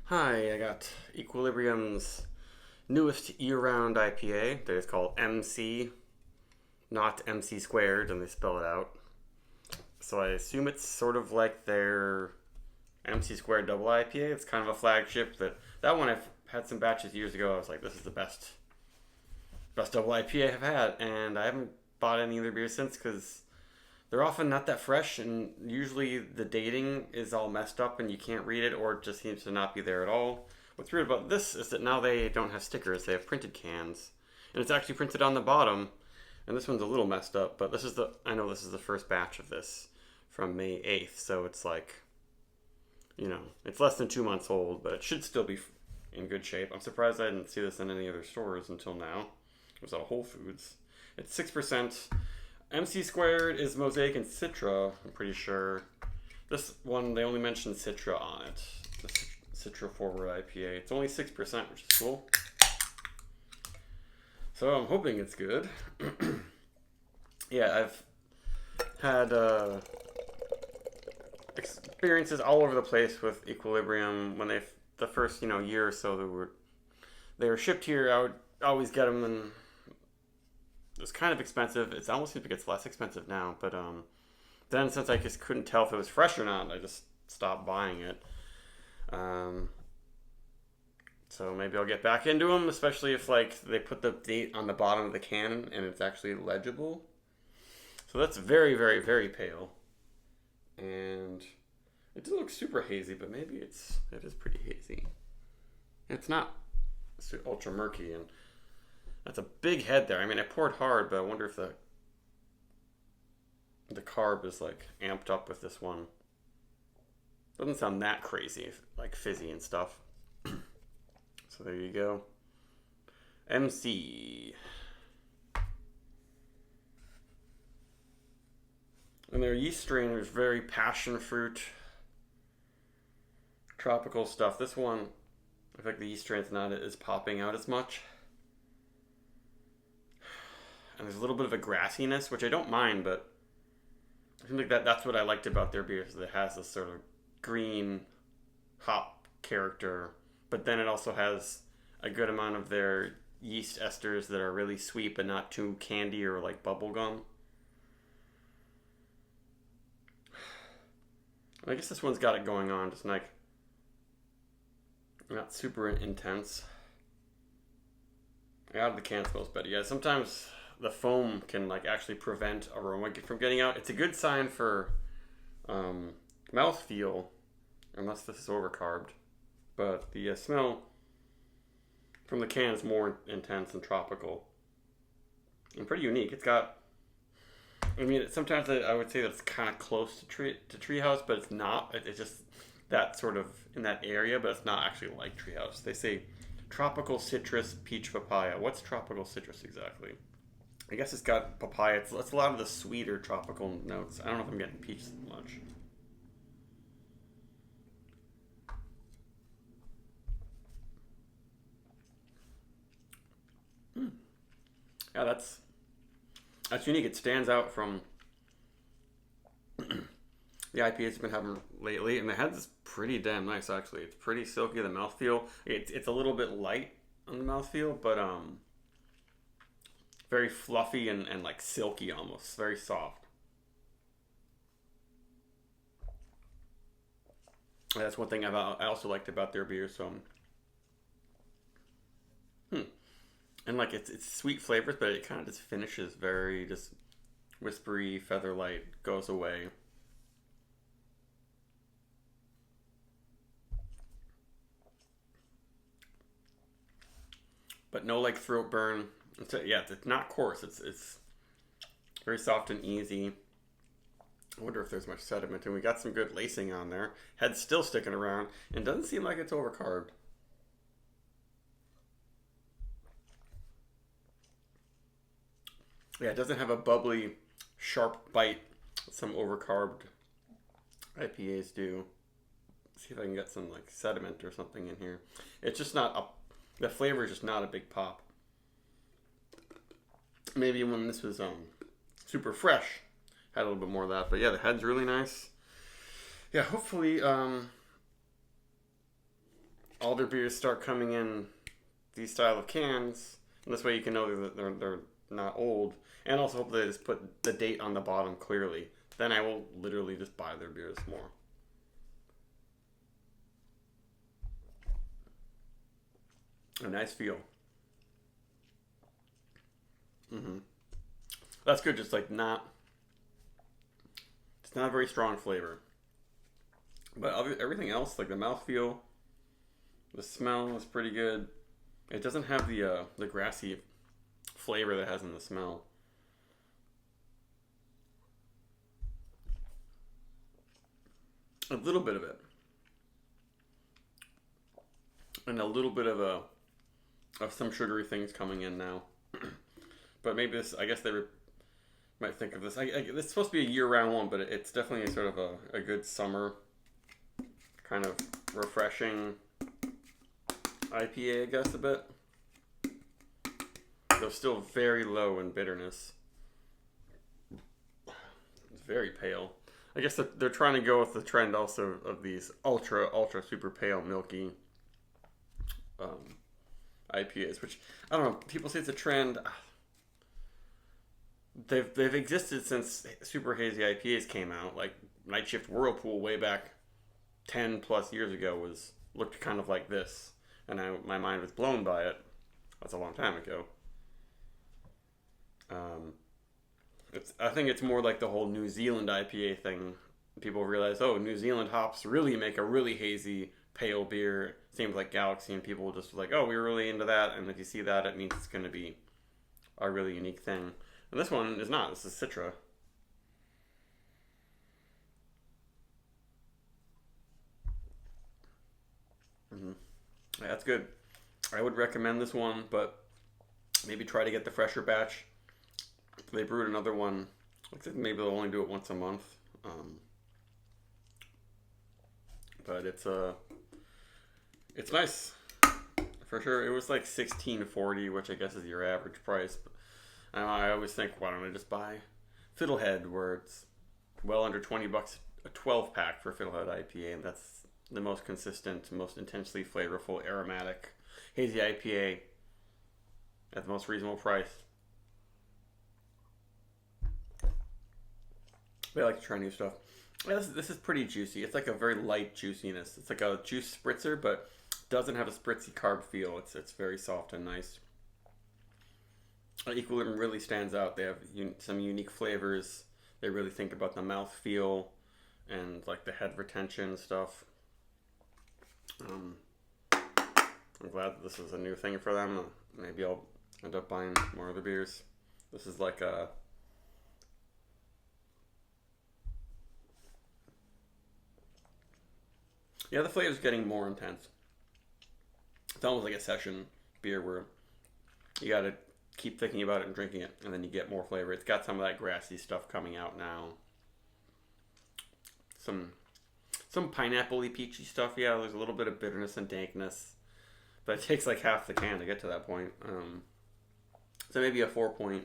Hi, I got Equilibrium's newest year-round IPA that is called MC, not MC squared, and they spell it out. So I assume it's sort of like their MC squared double IPA. It's kind of a flagship. That one I've had some batches years ago. I was like, this is the best double IPA I've had, and I haven't bought any of their beers since because they're often not that fresh, and usually the dating is all messed up and you can't read it, or it just seems to not be there at all. What's weird about this is that now they don't have stickers, they have printed cans. And it's actually printed on the bottom, and this one's a little messed up, but I know this is the first batch of this from May 8th, so it's like, it's less than 2 months old, but it should still be in good shape. I'm surprised I didn't see this in any other stores until now. It was at Whole Foods. It's 6%. MC squared is Mosaic and Citra, I'm pretty sure. This one, they only mentioned Citra on it. The Citra Forward IPA. It's only 6%, which is cool. So I'm hoping it's good. Yeah, I've had experiences all over the place with Equilibrium. When the first year or so they were shipped here, I would always get them, and it was kind of expensive. It almost seems like it's less expensive now, but then since I just couldn't tell if it was fresh or not, I just stopped buying it. So maybe I'll get back into them, especially if they put the date on the bottom of the can and it's actually legible. So that's very, very, very pale, and it doesn't look super hazy, but maybe it is pretty hazy. It's not ultra murky, and that's a big head there. I mean, I poured hard, but I wonder if the carb is amped up with this one. Doesn't sound that crazy, fizzy and stuff. So there you go. MC. And their yeast strain is very passion fruit, tropical stuff. This one, I think the yeast strain's not as popping out as much. And there's a little bit of a grassiness, which I don't mind, but I think that's what I liked about their beers. It has this sort of green hop character, but then it also has a good amount of their yeast esters that are really sweet but not too candy or like bubblegum. I guess this one's got it going on, just not super intense. Out of the can smells better. Yeah, sometimes the foam can actually prevent aroma from getting out. It's a good sign for mouthfeel, unless this is overcarbed. But the smell from the can is more intense and tropical, and pretty unique. It's got, sometimes I would say that's kind of close to Treehouse, but it's not. It's just that sort of in that area, but it's not actually like Treehouse. They say tropical citrus, peach, papaya. What's tropical citrus exactly? I guess it's got papaya. It's a lot of the sweeter tropical notes. I don't know if I'm getting peach much. Yeah, that's unique. It stands out from the IPAs I've been having lately, and the head's pretty damn nice actually. It's pretty silky. The mouthfeel, it's a little bit light on the mouthfeel, but very fluffy and silky almost, very soft. That's one thing I also liked about their beer. So, and it's sweet flavors, but it kind of just finishes very just whispery, feather light, goes away. But no throat burn. It's not coarse. It's very soft and easy. I wonder if there's much sediment, and we got some good lacing on there. Head's still sticking around, and doesn't seem like it's overcarbed. Yeah, it doesn't have a bubbly, sharp bite some overcarbed IPAs do. Let's see if I can get some sediment or something in here. It's just not the flavor is just not a big pop. Maybe when this was super fresh, had a little bit more of that. But yeah, the head's really nice. Yeah, hopefully all their beers start coming in these style of cans. And this way you can know that they're not old. And also hopefully they just put the date on the bottom clearly. Then I will literally just buy their beers more. A nice feel. That's good. Just like it's not a very strong flavor. But everything else, like the mouthfeel, the smell is pretty good. It doesn't have the grassy flavor that it has in the smell. A little bit of it. And a little bit of some sugary things coming in now. But maybe this, I guess they might think of this. It's supposed to be a year-round one, but it's definitely sort of a good summer kind of refreshing IPA, I guess, a bit. Though still very low in bitterness. It's very pale. I guess they're trying to go with the trend also of these ultra super pale milky IPAs, which I don't know. People say it's a trend. They've existed since super hazy IPAs came out. Like Night Shift Whirlpool way back 10 plus years ago looked kind of like this, and my mind was blown by it. That's a long time ago. I think it's more like the whole New Zealand IPA thing. People realize, oh, New Zealand hops really make a really hazy pale beer. Seems like Galaxy, and people just like, oh, we're really into that. And if you see that, it means it's going to be a really unique thing. And this one is not. This is Citra. Yeah, that's good. I would recommend this one, but maybe try to get the fresher batch. They brewed another one. Looks like maybe they'll only do it once a month. But it's nice for sure. It was like $16.40, which I guess is your average price. But I always think, why don't I just buy Fiddlehead, where it's well under $20 a 12 pack for Fiddlehead IPA, and that's the most consistent, most intensely flavorful, aromatic hazy IPA at the most reasonable price. But I like to try new stuff. Yeah, this is pretty juicy. It's like a very light juiciness. It's like a juice spritzer, but doesn't have a spritzy carb feel. It's very soft and nice. Equilibrium really stands out. They have some unique flavors. They really think about the mouth feel and like the head retention and stuff. I'm glad that this is a new thing for them. Maybe I'll end up buying more of the beers. This is like a the flavor's getting more intense. It's almost like a session beer where you gotta keep thinking about it and drinking it, and then you get more flavor. It's got some of that grassy stuff coming out now. Some pineapple-y, peachy stuff. Yeah, there's a little bit of bitterness and dankness, but it takes like half the can to get to that point. So maybe a 4.3.